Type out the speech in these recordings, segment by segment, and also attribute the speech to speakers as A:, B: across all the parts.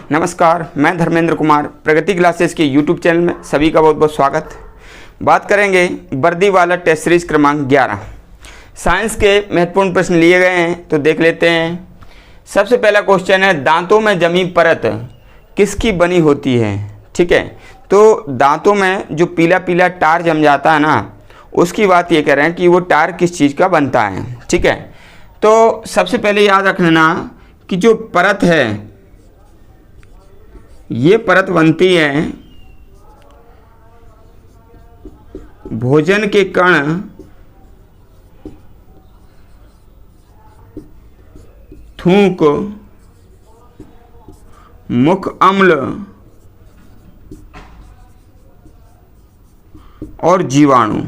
A: नमस्कार, मैं धर्मेंद्र कुमार प्रगति क्लासेस के यूट्यूब चैनल में सभी का बहुत बहुत स्वागत। बात करेंगे वर्दी वाला टेस्ट सीरीज क्रमांक 11। साइंस के महत्वपूर्ण प्रश्न लिए गए हैं, तो देख लेते हैं। सबसे पहला क्वेश्चन है, दांतों में जमी परत किसकी बनी होती है? ठीक है, तो दांतों में जो पीला पीला टार जम जाता है ना, उसकी बात ये कह रहे हैं कि वो टार किस चीज़ का बनता है। ठीक है, तो सबसे पहले याद रख लेना कि जो परत है, ये परत बनती है भोजन के कण थूक, मुख अम्ल और जीवाणु,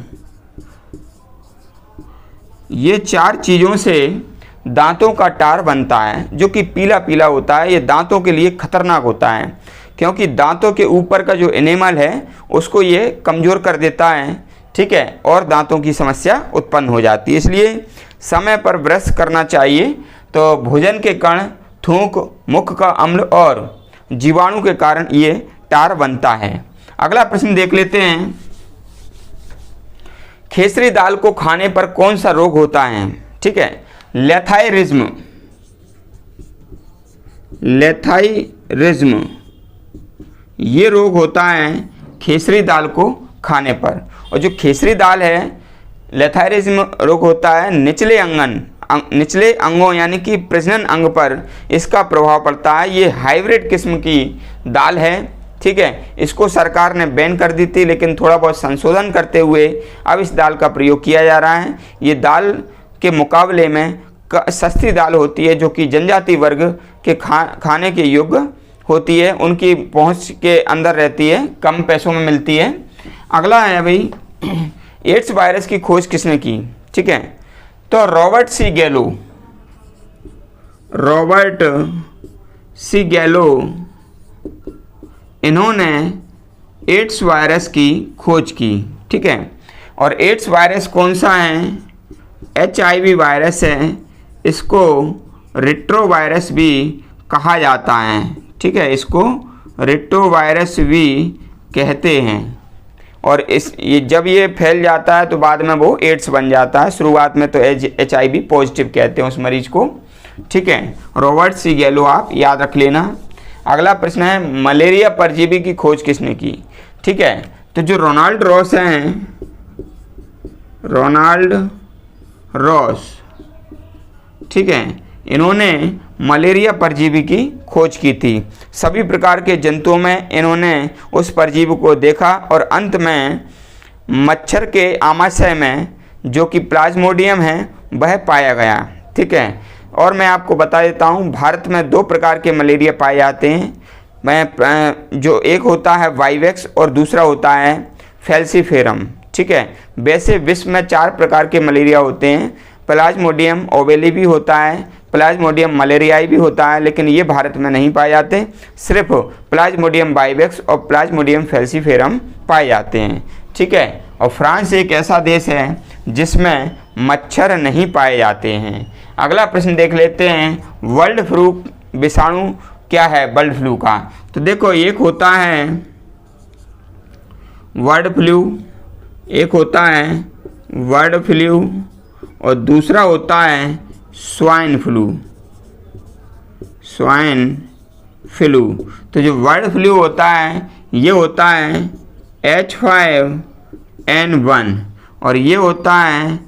A: ये चार चीज़ों से दांतों का टार बनता है, जो कि पीला पीला होता है। ये दांतों के लिए खतरनाक होता है, क्योंकि दांतों के ऊपर का जो एनेमल है उसको ये कमज़ोर कर देता है। ठीक है, और दांतों की समस्या उत्पन्न हो जाती है, इसलिए समय पर ब्रश करना चाहिए। तो भोजन के कण, थूक, मुख का अम्ल और जीवाणु के कारण ये टार बनता है। अगला प्रश्न देख लेते हैं। खेसरी दाल को खाने पर कौन सा रोग होता है? ठीक है, लेथाइरिज्म, लेथाइरिज्म ये रोग होता है खेसरी दाल को खाने पर। और जो खेसरी दाल है, लेथाइरिज्म रोग होता है निचले अंगों यानी कि प्रजनन अंग पर इसका प्रभाव पड़ता है। ये हाइब्रिड किस्म की दाल है। ठीक है, इसको सरकार ने बैन कर दी थी, लेकिन थोड़ा बहुत संशोधन करते हुए अब इस दाल का प्रयोग किया जा रहा है। ये दाल के मुकाबले में सस्ती दाल होती है, जो कि जनजाति वर्ग के खाने के योग्य होती है, उनकी पहुंच के अंदर रहती है, कम पैसों में मिलती है। अगला है भाई, एड्स वायरस की खोज किसने की? ठीक है, तो रॉबर्ट सी गैलो इन्होंने एड्स वायरस की खोज की। ठीक है, और एड्स वायरस कौन सा है? HIV वायरस है। इसको रेट्रोवायरस भी कहा जाता है। ठीक है, इसको रेट्रोवायरस भी कहते हैं। और जब ये फैल जाता है तो बाद में वो एड्स बन जाता है। शुरुआत में तो HIV पॉजिटिव कहते हैं उस मरीज को। ठीक है, रॉबर्ट सी गैलो आप याद रख लेना। अगला प्रश्न है, मलेरिया परजीवी की खोज किसने की? ठीक है, तो जो रोनाल्ड रॉस हैं, रोनाल्ड रॉस, ठीक है, इन्होंने मलेरिया परजीवी की खोज की थी। सभी प्रकार के जंतुओं में इन्होंने उस परजीवी को देखा और अंत में मच्छर के आमाशय में, जो कि प्लाज्मोडियम है, वह पाया गया। ठीक है, और मैं आपको बता देता हूँ, भारत में 2 प्रकार के मलेरिया पाए जाते हैं। जो एक होता है वाइवेक्स और दूसरा होता है फैल्सीफेरम। ठीक है, वैसे विश्व में 4 प्रकार के मलेरिया होते हैं। प्लाज्मोडियम ओवेली भी होता है, प्लाज्मोडियम मलेरियाई भी होता है, लेकिन ये भारत में नहीं पाए जाते। सिर्फ प्लाज्मोडियम वाइवेक्स और प्लाज्मोडियम फैल्सीफेरम पाए जाते हैं। ठीक है, और फ्रांस एक ऐसा देश है जिसमें मच्छर नहीं पाए जाते हैं। अगला प्रश्न देख लेते हैं, बर्ड फ्लू विषाणु क्या है बर्ड फ्लू का? तो देखो, एक होता है बर्ड फ्लू, एक होता है बर्ड फ्लू और दूसरा होता है स्वाइन फ्लू। तो जो बर्ड फ्लू होता है, ये होता है H5N1 और ये होता है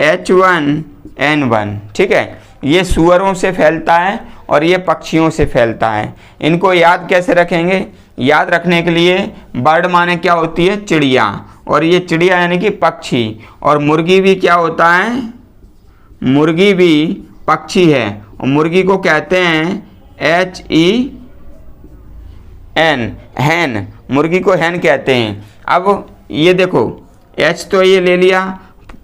A: H1N1। ठीक है, ये सूअरों से फैलता है और ये पक्षियों से फैलता है। इनको याद कैसे रखेंगे? याद रखने के लिए बर्ड माने क्या होती है? चिड़िया, और ये चिड़िया यानी कि पक्षी, और मुर्गी भी क्या होता है? मुर्गी भी पक्षी है, और मुर्गी को कहते हैं HEN, हैन। मुर्गी को हैन कहते हैं। अब ये देखो, H तो ये ले लिया,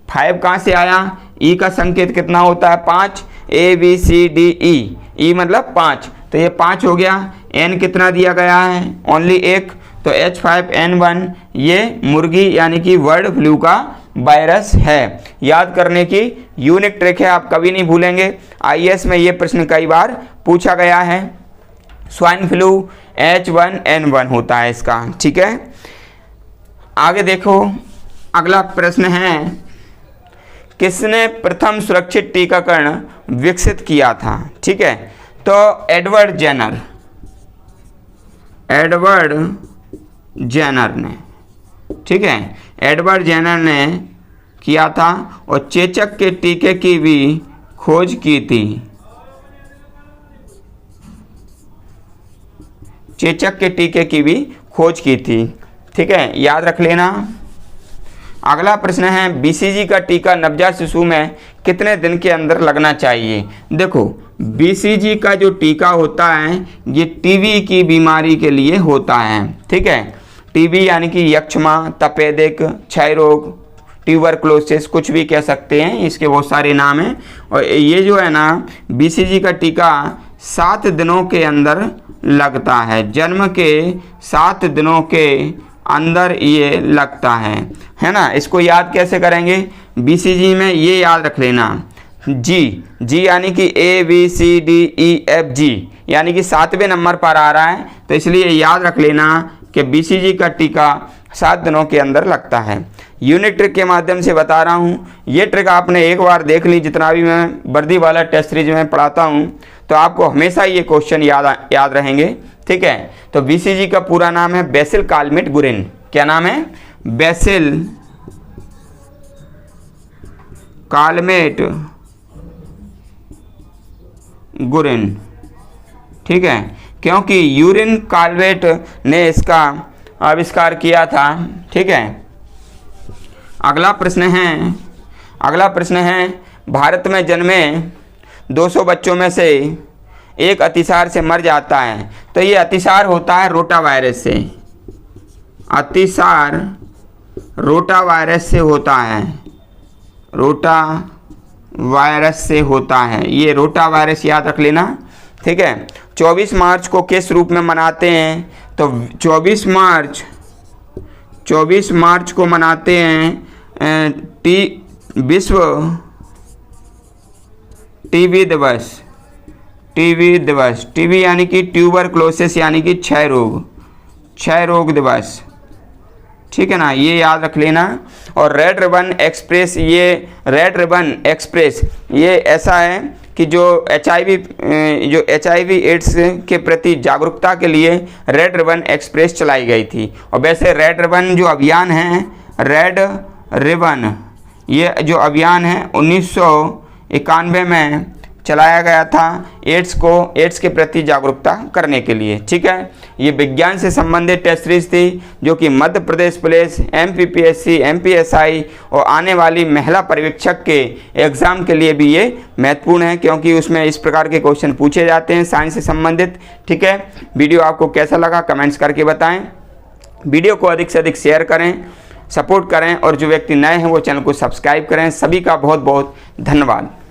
A: 5 कहाँ से आया? E का संकेत कितना होता है? 5। ABCDE, E मतलब 5, तो ये 5 हो गया। N कितना दिया गया है? ओनली 1, तो H5N1 ये मुर्गी यानी कि बर्ड फ्लू का वायरस है। याद करने की यूनिक ट्रिक है, आप कभी नहीं भूलेंगे। आईएएस में ये प्रश्न कई बार पूछा गया है। स्वाइन फ्लू H1N1 होता है इसका। ठीक है, आगे देखो, अगला प्रश्न है, किसने प्रथम सुरक्षित टीकाकरण विकसित किया था? ठीक है, तो एडवर्ड जेनर ने, ठीक है, एडवर्ड जेनर ने किया था और चेचक के टीके की भी खोज की थी। चेचक के टीके की भी खोज की थी। ठीक है, याद रख लेना। अगला प्रश्न है, बीसीजी का टीका नवजात शिशु में कितने दिन के अंदर लगना चाहिए? देखो, बीसीजी का जो टीका होता है ये टीबी की बीमारी के लिए होता है। ठीक है, टीबी यानी कि यक्ष्मा, तपेदिक, क्षय रोग, ट्यूबरक्लोसिस, कुछ भी कह सकते हैं, इसके बहुत सारे नाम हैं। और ये जो है ना, बीसीजी का टीका 7 दिनों के अंदर लगता है, जन्म के 7 दिनों के अंदर ये लगता है ना। इसको याद कैसे करेंगे? बीसीजी में ये याद रख लेना, जी यानी कि ABCDEFG यानी कि 7वें नंबर पर आ रहा है, तो इसलिए याद रख लेना कि बीसीजी का टीका 7 दिनों के अंदर लगता है। यूनिट ट्रिक के माध्यम से बता रहा हूँ, ये ट्रिक आपने एक बार देख ली, जितना भी मैं वर्दी वाला टेस्ट सीरीज में पढ़ाता हूँ, तो आपको हमेशा ये क्वेश्चन याद रहेंगे। ठीक है, तो बीसीजी का पूरा नाम है बेसिल कालमेट गुरिन। क्या नाम है? BECIL Calmette Guerin. ठीक है, क्योंकि यूरिन कालवेट ने इसका आविष्कार किया था। ठीक है, अगला प्रश्न है, भारत में जन्मे 200 बच्चों में से एक अतिसार से मर जाता है, तो ये अतिसार होता है रोटा वायरस से। अतिसार रोटा वायरस से होता है, रोटा वायरस से होता है, ये रोटा वायरस याद रख लेना। ठीक है, 24 मार्च को किस रूप में मनाते हैं? तो 24 मार्च को मनाते हैं विश्व टीबी दिवस। टीबी यानी कि ट्यूबरक्लोसिस यानी कि क्षय रोग दिवस। ठीक है ना, ये याद रख लेना। और रेड रिबन एक्सप्रेस ये ऐसा है कि जो HIV एड्स के प्रति जागरूकता के लिए रेड रिबन एक्सप्रेस चलाई गई थी। और वैसे रेड रिबन जो अभियान है, रेड रिबन ये जो अभियान है 1991 में चलाया गया था एड्स के प्रति जागरूकता करने के लिए। ठीक है, ये विज्ञान से संबंधित टेस्ट सीरीज थी जो कि Madhya Pradesh police, MPPSC, MPSI और आने वाली महिला पर्यवेक्षक के एग्ज़ाम के लिए भी ये महत्वपूर्ण है, क्योंकि उसमें इस प्रकार के क्वेश्चन पूछे जाते हैं साइंस से संबंधित। ठीक है, वीडियो आपको कैसा लगा कमेंट्स करके बताएं। वीडियो को अधिक से अधिक शेयर करें, सपोर्ट करें, और जो व्यक्ति नए हैं वो चैनल को सब्सक्राइब करें। सभी का बहुत बहुत धन्यवाद।